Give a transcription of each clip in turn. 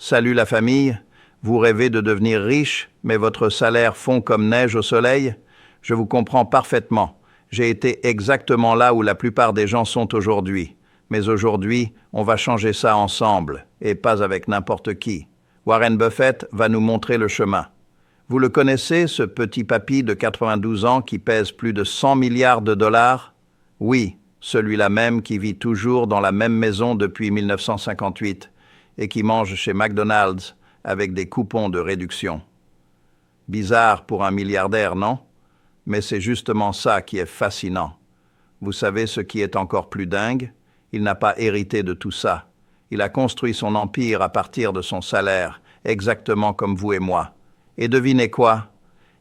Salut la famille, vous rêvez de devenir riche, mais votre salaire fond comme neige au soleil? Je vous comprends parfaitement. J'ai été exactement là où la plupart des gens sont aujourd'hui. Mais aujourd'hui, on va changer ça ensemble, et pas avec n'importe qui. Warren Buffett va nous montrer le chemin. Vous le connaissez, ce petit papy de 92 ans qui pèse plus de 100 milliards de dollars? Oui, celui-là même qui vit toujours dans la même maison depuis 1958 et qui mange chez McDonald's avec des coupons de réduction. Bizarre pour un milliardaire, non? Mais c'est justement ça qui est fascinant. Vous savez ce qui est encore plus dingue? Il n'a pas hérité de tout ça. Il a construit son empire à partir de son salaire, exactement comme vous et moi. Et devinez quoi?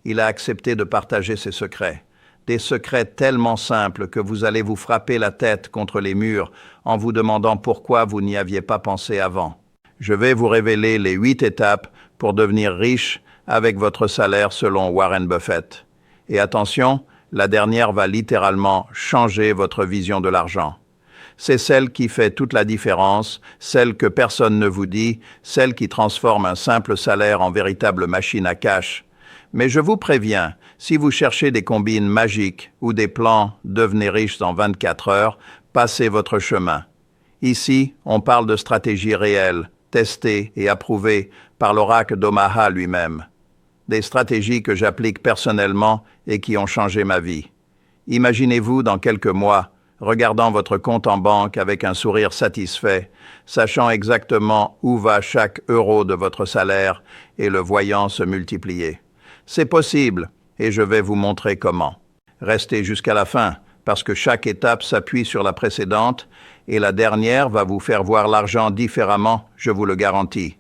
Il a accepté de partager ses secrets. Des secrets tellement simples que vous allez vous frapper la tête contre les murs en vous demandant pourquoi vous n'y aviez pas pensé avant. Je vais vous révéler les 8 étapes pour devenir riche avec votre salaire selon Warren Buffett. Et attention, la dernière va littéralement changer votre vision de l'argent. C'est celle qui fait toute la différence, celle que personne ne vous dit, celle qui transforme un simple salaire en véritable machine à cash. Mais je vous préviens, si vous cherchez des combines magiques ou des plans « devenez riches en 24 heures », passez votre chemin. Ici, on parle de stratégies réelles, testées et approuvées par l'oracle d'Omaha lui-même. Des stratégies que j'applique personnellement et qui ont changé ma vie. Imaginez-vous dans quelques mois, regardant votre compte en banque avec un sourire satisfait, sachant exactement où va chaque euro de votre salaire et le voyant se multiplier. C'est possible, et je vais vous montrer comment. Restez jusqu'à la fin, parce que chaque étape s'appuie sur la précédente, et la dernière va vous faire voir l'argent différemment, je vous le garantis.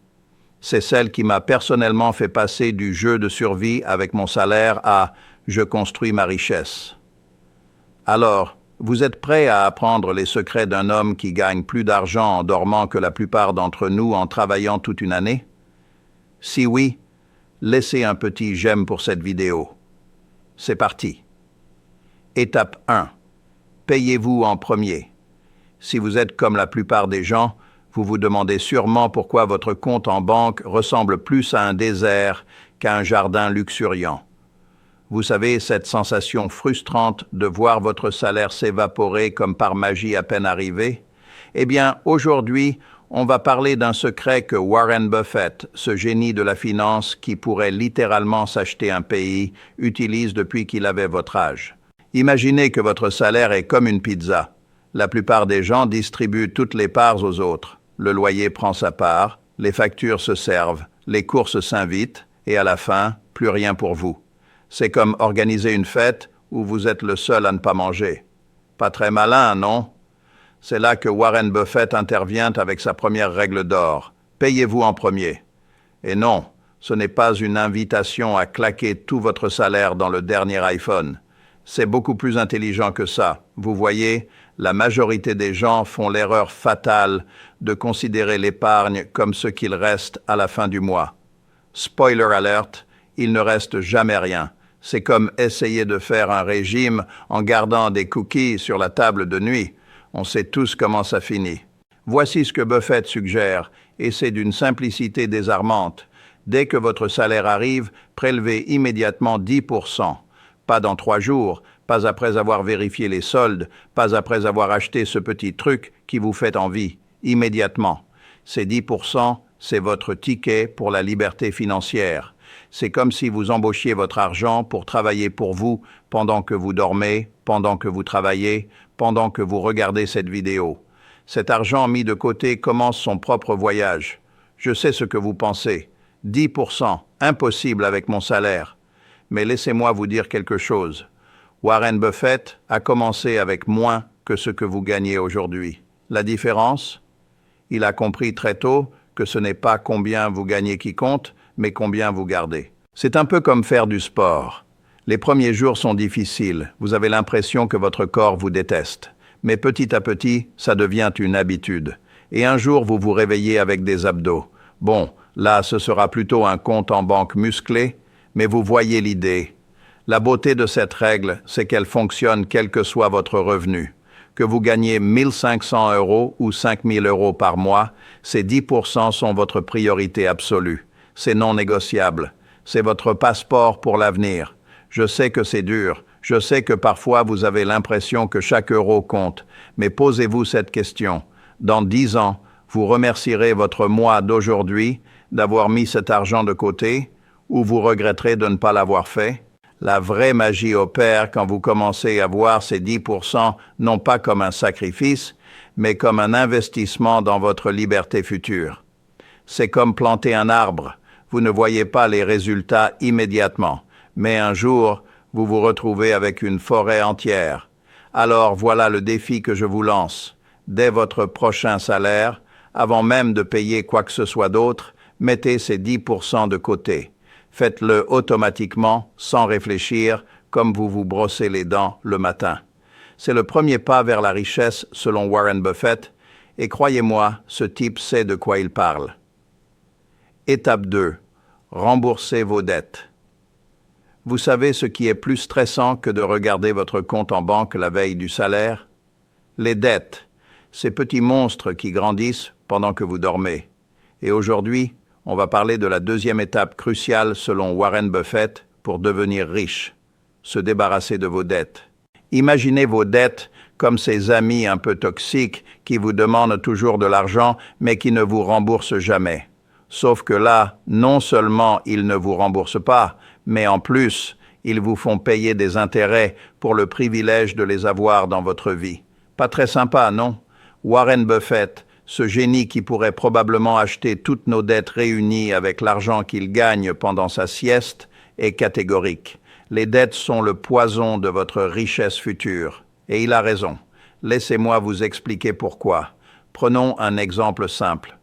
C'est celle qui m'a personnellement fait passer du jeu de survie avec mon salaire à « je construis ma richesse ». Alors, vous êtes prêts à apprendre les secrets d'un homme qui gagne plus d'argent en dormant que la plupart d'entre nous en travaillant toute une année? Si oui, laissez un petit j'aime pour cette vidéo. C'est parti. Étape 1. Payez-vous en premier. Si vous êtes comme la plupart des gens, vous vous demandez sûrement pourquoi votre compte en banque ressemble plus à un désert qu'à un jardin luxuriant. Vous savez, cette sensation frustrante de voir votre salaire s'évaporer comme par magie à peine arrivé? Eh bien, aujourd'hui, on va parler d'un secret que Warren Buffett, ce génie de la finance qui pourrait littéralement s'acheter un pays, utilise depuis qu'il avait votre âge. Imaginez que votre salaire est comme une pizza. La plupart des gens distribuent toutes les parts aux autres. Le loyer prend sa part, les factures se servent, les courses s'invitent, et à la fin, plus rien pour vous. C'est comme organiser une fête où vous êtes le seul à ne pas manger. Pas très malin, non? C'est là que Warren Buffett intervient avec sa première règle d'or. Payez-vous en premier. Et non, ce n'est pas une invitation à claquer tout votre salaire dans le dernier iPhone. C'est beaucoup plus intelligent que ça. Vous voyez, la majorité des gens font l'erreur fatale de considérer l'épargne comme ce qu'il reste à la fin du mois. Spoiler alert, il ne reste jamais rien. C'est comme essayer de faire un régime en gardant des cookies sur la table de nuit. On sait tous comment ça finit. Voici ce que Buffett suggère, et c'est d'une simplicité désarmante. Dès que votre salaire arrive, prélevez immédiatement 10%. Pas dans 3 jours, pas après avoir vérifié les soldes, pas après avoir acheté ce petit truc qui vous fait envie. Immédiatement. Ces 10%, c'est votre ticket pour la liberté financière. C'est comme si vous embauchiez votre argent pour travailler pour vous pendant que vous dormez, pendant que vous travaillez, pendant que vous regardez cette vidéo. Cet argent mis de côté commence son propre voyage. Je sais ce que vous pensez. 10%, impossible avec mon salaire. Mais laissez-moi vous dire quelque chose. Warren Buffett a commencé avec moins que ce que vous gagnez aujourd'hui. La différence? Il a compris très tôt que ce n'est pas combien vous gagnez qui compte, mais combien vous gardez. C'est un peu comme faire du sport. Les premiers jours sont difficiles, vous avez l'impression que votre corps vous déteste. Mais petit à petit, ça devient une habitude. Et un jour, vous vous réveillez avec des abdos. Bon, là, ce sera plutôt un compte en banque musclé, mais vous voyez l'idée. La beauté de cette règle, c'est qu'elle fonctionne quel que soit votre revenu. Que vous gagnez 1 500 € ou 5 000 € par mois, ces 10% sont votre priorité absolue. C'est non négociable. C'est votre passeport pour l'avenir. Je sais que c'est dur. Je sais que parfois vous avez l'impression que chaque euro compte. Mais posez-vous cette question. Dans 10 ans, vous remercierez votre moi d'aujourd'hui d'avoir mis cet argent de côté ou vous regretterez de ne pas l'avoir fait? La vraie magie opère quand vous commencez à voir ces 10% non pas comme un sacrifice, mais comme un investissement dans votre liberté future. C'est comme planter un arbre. Vous ne voyez pas les résultats immédiatement, mais un jour, vous vous retrouvez avec une forêt entière. Alors voilà le défi que je vous lance. Dès votre prochain salaire, avant même de payer quoi que ce soit d'autre, mettez ces 10% de côté. Faites-le automatiquement, sans réfléchir, comme vous vous brossez les dents le matin. C'est le premier pas vers la richesse selon Warren Buffett, et croyez-moi, ce type sait de quoi il parle. Étape 2. Remboursez vos dettes. Vous savez ce qui est plus stressant que de regarder votre compte en banque la veille du salaire? Les dettes, ces petits monstres qui grandissent pendant que vous dormez. Et aujourd'hui, on va parler de la deuxième étape cruciale selon Warren Buffett pour devenir riche. Se débarrasser de vos dettes. Imaginez vos dettes comme ces amis un peu toxiques qui vous demandent toujours de l'argent mais qui ne vous remboursent jamais. Sauf que là, non seulement ils ne vous remboursent pas, mais en plus, ils vous font payer des intérêts pour le privilège de les avoir dans votre vie. Pas très sympa, non? Warren Buffett, ce génie qui pourrait probablement acheter toutes nos dettes réunies avec l'argent qu'il gagne pendant sa sieste, est catégorique. Les dettes sont le poison de votre richesse future. Et il a raison. Laissez-moi vous expliquer pourquoi. Prenons un exemple simple.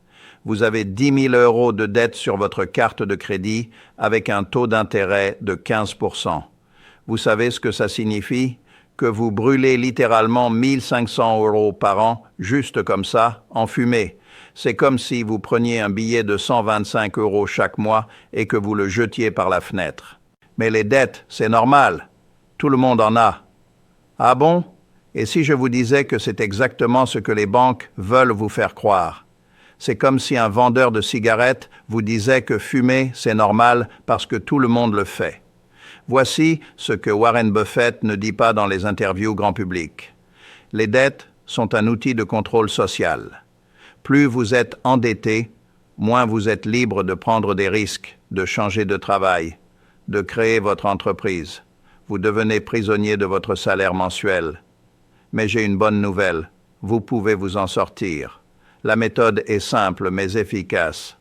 Vous avez 10 000 € de dettes sur votre carte de crédit avec un taux d'intérêt de 15%. Vous savez ce que ça signifie? Que vous brûlez littéralement 1 500 € par an, juste comme ça, en fumée. C'est comme si vous preniez un billet de 125 € chaque mois et que vous le jetiez par la fenêtre. Mais les dettes, c'est normal. Tout le monde en a. Ah bon? Et si je vous disais que c'est exactement ce que les banques veulent vous faire croire? C'est comme si un vendeur de cigarettes vous disait que fumer, c'est normal parce que tout le monde le fait. Voici ce que Warren Buffett ne dit pas dans les interviews grand public. Les dettes sont un outil de contrôle social. Plus vous êtes endetté, moins vous êtes libre de prendre des risques, de changer de travail, de créer votre entreprise. Vous devenez prisonnier de votre salaire mensuel. Mais j'ai une bonne nouvelle, vous pouvez vous en sortir. La méthode est simple mais efficace.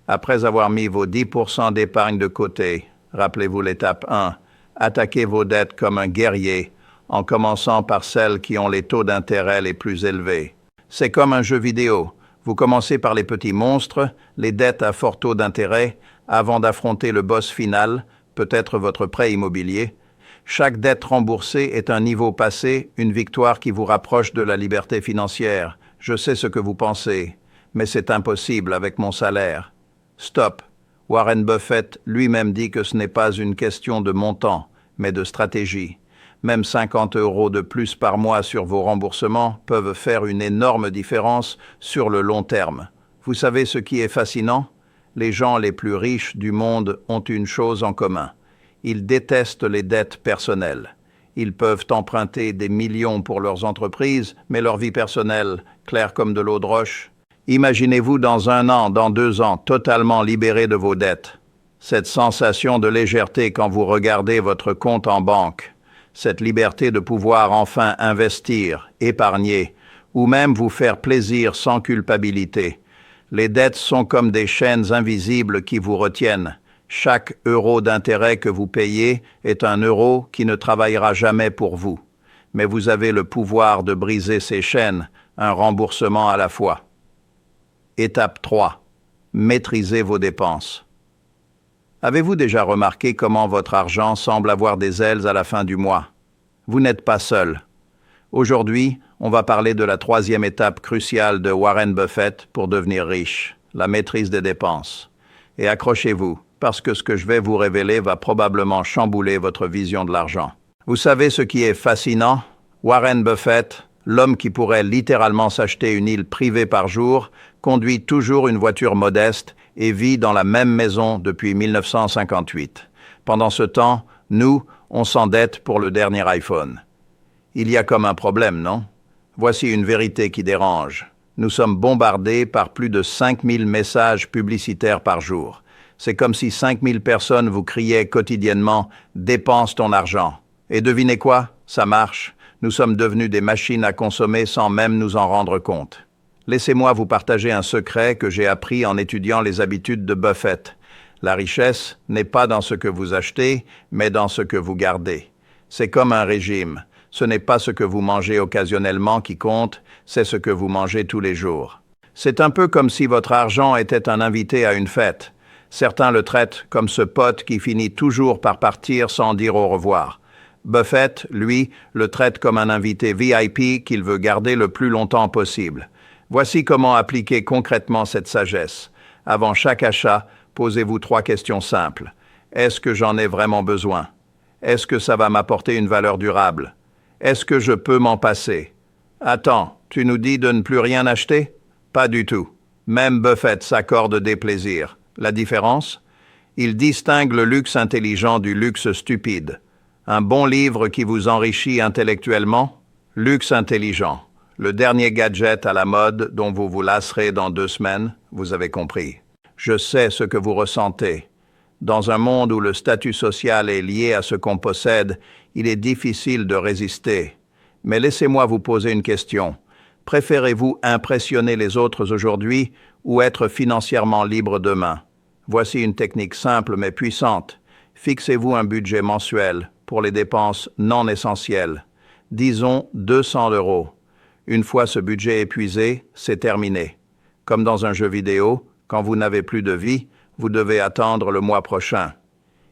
Après avoir mis vos 10% d'épargne de côté, rappelez-vous l'étape 1, attaquez vos dettes comme un guerrier, en commençant par celles qui ont les taux d'intérêt les plus élevés. C'est comme un jeu vidéo. Vous commencez par les petits monstres, les dettes à fort taux d'intérêt, avant d'affronter le boss final, peut-être votre prêt immobilier. Chaque dette remboursée est un niveau passé, une victoire qui vous rapproche de la liberté financière. Je sais ce que vous pensez, mais c'est impossible avec mon salaire. Stop. Warren Buffett lui-même dit que ce n'est pas une question de montant, mais de stratégie. Même 50 € de plus par mois sur vos remboursements peuvent faire une énorme différence sur le long terme. Vous savez ce qui est fascinant? Les gens les plus riches du monde ont une chose en commun. Ils détestent les dettes personnelles. Ils peuvent emprunter des millions pour leurs entreprises, mais leur vie personnelle, claire comme de l'eau de roche. Imaginez-vous dans 1 an, dans 2 ans, totalement libéré de vos dettes. Cette sensation de légèreté quand vous regardez votre compte en banque, cette liberté de pouvoir enfin investir, épargner, ou même vous faire plaisir sans culpabilité. Les dettes sont comme des chaînes invisibles qui vous retiennent. Chaque euro d'intérêt que vous payez est un euro qui ne travaillera jamais pour vous. Mais vous avez le pouvoir de briser ces chaînes, un remboursement à la fois. Étape 3. Maîtrisez vos dépenses. Avez-vous déjà remarqué comment votre argent semble avoir des ailes à la fin du mois? Vous n'êtes pas seul. Aujourd'hui, on va parler de la 3e étape cruciale de Warren Buffett pour devenir riche, la maîtrise des dépenses. Et accrochez-vous, parce que ce que je vais vous révéler va probablement chambouler votre vision de l'argent. Vous savez ce qui est fascinant? Warren Buffett, L'homme qui pourrait littéralement s'acheter une île privée par jour conduit toujours une voiture modeste et vit dans la même maison depuis 1958. Pendant ce temps, nous, on s'endette pour le dernier iPhone. Il y a comme un problème, non? Voici une vérité qui dérange. Nous sommes bombardés par plus de 5000 messages publicitaires par jour. C'est comme si 5000 personnes vous criaient quotidiennement « Dépense ton argent ». Et devinez quoi? Ça marche. Nous sommes devenus des machines à consommer sans même nous en rendre compte. Laissez-moi vous partager un secret que j'ai appris en étudiant les habitudes de Buffett. La richesse n'est pas dans ce que vous achetez, mais dans ce que vous gardez. C'est comme un régime. Ce n'est pas ce que vous mangez occasionnellement qui compte, c'est ce que vous mangez tous les jours. C'est un peu comme si votre argent était un invité à une fête. Certains le traitent comme ce pote qui finit toujours par partir sans dire au revoir. Buffett, lui, le traite comme un invité VIP qu'il veut garder le plus longtemps possible. Voici comment appliquer concrètement cette sagesse. Avant chaque achat, posez-vous 3 questions simples. Est-ce que j'en ai vraiment besoin? Est-ce que ça va m'apporter une valeur durable? Est-ce que je peux m'en passer? Attends, tu nous dis de ne plus rien acheter? Pas du tout. Même Buffett s'accorde des plaisirs. La différence? Il distingue le luxe intelligent du luxe stupide. Un bon livre qui vous enrichit intellectuellement? Luxe intelligent. Le dernier gadget à la mode dont vous vous lasserez dans 2 semaines, vous avez compris. Je sais ce que vous ressentez. Dans un monde où le statut social est lié à ce qu'on possède, il est difficile de résister. Mais laissez-moi vous poser une question. Préférez-vous impressionner les autres aujourd'hui ou être financièrement libre demain? Voici une technique simple mais puissante. Fixez-vous un budget mensuel pour les dépenses non essentielles. Disons 200 €. Une fois ce budget épuisé, c'est terminé. Comme dans un jeu vidéo, quand vous n'avez plus de vie, vous devez attendre le mois prochain.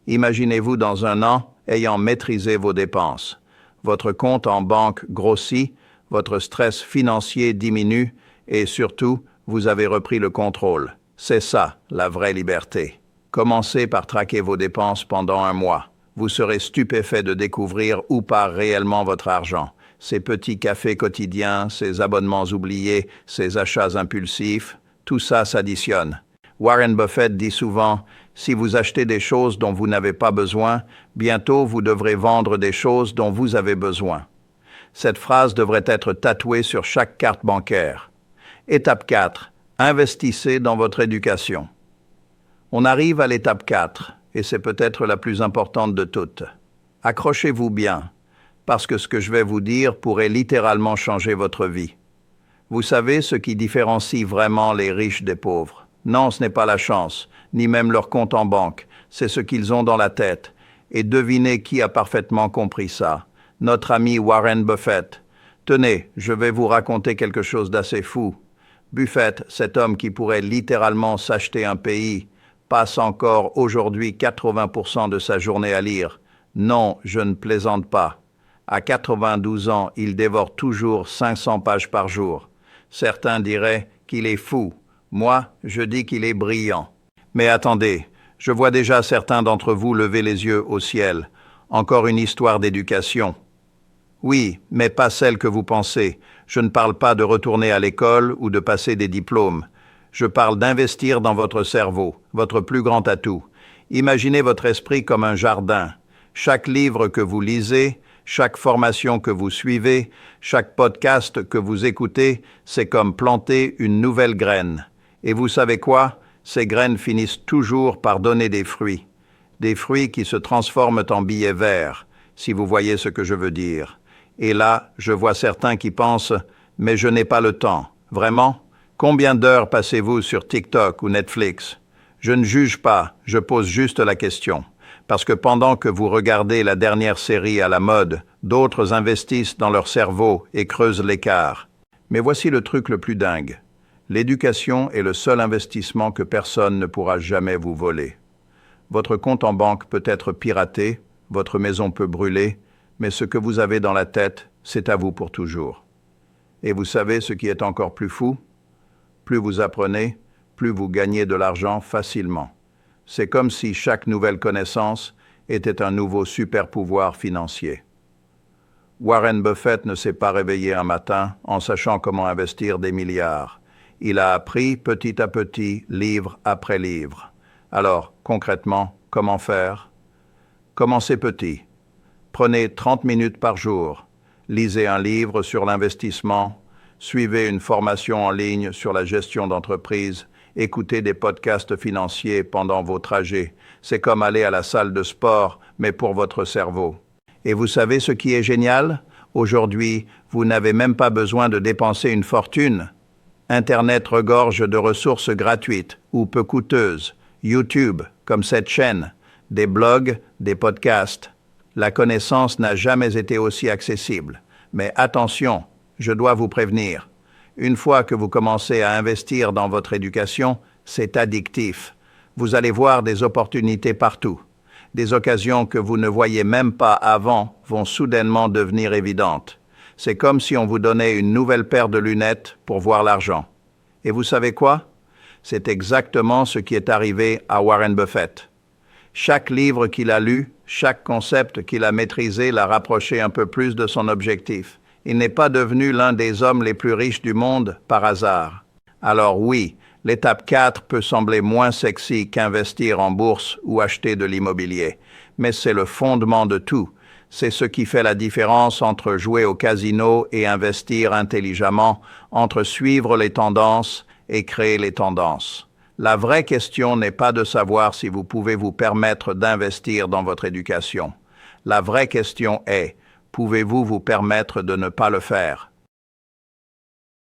Imaginez-vous dans 1 an ayant maîtrisé vos dépenses. Votre compte en banque grossit, votre stress financier diminue et surtout, vous avez repris le contrôle. C'est ça, la vraie liberté. Commencez par traquer vos dépenses pendant 1 mois. Vous serez stupéfait de découvrir où part réellement votre argent. Ces petits cafés quotidiens, ces abonnements oubliés, ces achats impulsifs, tout ça s'additionne. Warren Buffett dit souvent, si vous achetez des choses dont vous n'avez pas besoin, bientôt vous devrez vendre des choses dont vous avez besoin. Cette phrase devrait être tatouée sur chaque carte bancaire. Étape 4. Investissez dans votre éducation. On arrive à l'étape 4, et c'est peut-être la plus importante de toutes. Accrochez-vous bien, parce que ce que je vais vous dire pourrait littéralement changer votre vie. Vous savez ce qui différencie vraiment les riches des pauvres? Non, ce n'est pas la chance, ni même leur compte en banque, c'est ce qu'ils ont dans la tête. Et devinez qui a parfaitement compris ça? Notre ami Warren Buffett. Tenez, je vais vous raconter quelque chose d'assez fou. Buffett, cet homme qui pourrait littéralement s'acheter un pays, passe encore aujourd'hui 80% de sa journée à lire. Non, je ne plaisante pas. À 92 ans, il dévore toujours 500 pages par jour. Certains diraient qu'il est fou. Moi, je dis qu'il est brillant. Mais attendez, je vois déjà certains d'entre vous lever les yeux au ciel. Encore une histoire d'éducation. Oui, mais pas celle que vous pensez. Je ne parle pas de retourner à l'école ou de passer des diplômes. Je parle d'investir dans votre cerveau, votre plus grand atout. Imaginez votre esprit comme un jardin. Chaque livre que vous lisez, chaque formation que vous suivez, chaque podcast que vous écoutez, c'est comme planter une nouvelle graine. Et vous savez quoi? Ces graines finissent toujours par donner des fruits. Des fruits qui se transforment en billets verts, si vous voyez ce que je veux dire. Et là, je vois certains qui pensent « mais je n'ai pas le temps ». Vraiment? Combien d'heures passez-vous sur TikTok ou Netflix? Je ne juge pas, je pose juste la question. Parce que pendant que vous regardez la dernière série à la mode, d'autres investissent dans leur cerveau et creusent l'écart. Mais voici le truc le plus dingue. L'éducation est le seul investissement que personne ne pourra jamais vous voler. Votre compte en banque peut être piraté, votre maison peut brûler, mais ce que vous avez dans la tête, c'est à vous pour toujours. Et vous savez ce qui est encore plus fou? Plus vous apprenez, plus vous gagnez de l'argent facilement. C'est comme si chaque nouvelle connaissance était un nouveau super-pouvoir financier. Warren Buffett ne s'est pas réveillé un matin en sachant comment investir des milliards. Il a appris petit à petit, livre après livre. Alors, concrètement, comment faire? Commencez petit. Prenez 30 minutes par jour. Lisez un livre sur l'investissement. Suivez une formation en ligne sur la gestion d'entreprise. Écoutez des podcasts financiers pendant vos trajets. C'est comme aller à la salle de sport, mais pour votre cerveau. Et vous savez ce qui est génial? Aujourd'hui, vous n'avez même pas besoin de dépenser une fortune. Internet regorge de ressources gratuites ou peu coûteuses. YouTube, comme cette chaîne, des blogs, des podcasts. La connaissance n'a jamais été aussi accessible. Mais attention, je dois vous prévenir. Une fois que vous commencez à investir dans votre éducation, c'est addictif. Vous allez voir des opportunités partout. Des occasions que vous ne voyiez même pas avant vont soudainement devenir évidentes. C'est comme si on vous donnait une nouvelle paire de lunettes pour voir l'argent. Et vous savez quoi? C'est exactement ce qui est arrivé à Warren Buffett. Chaque livre qu'il a lu, chaque concept qu'il a maîtrisé l'a rapproché un peu plus de son objectif. Il n'est pas devenu l'un des hommes les plus riches du monde par hasard. Alors oui, l'étape 4 peut sembler moins sexy qu'investir en bourse ou acheter de l'immobilier. Mais c'est le fondement de tout. C'est ce qui fait la différence entre jouer au casino et investir intelligemment, entre suivre les tendances et créer les tendances. La vraie question n'est pas de savoir si vous pouvez vous permettre d'investir dans votre éducation. La vraie question est, pouvez-vous vous permettre de ne pas le faire?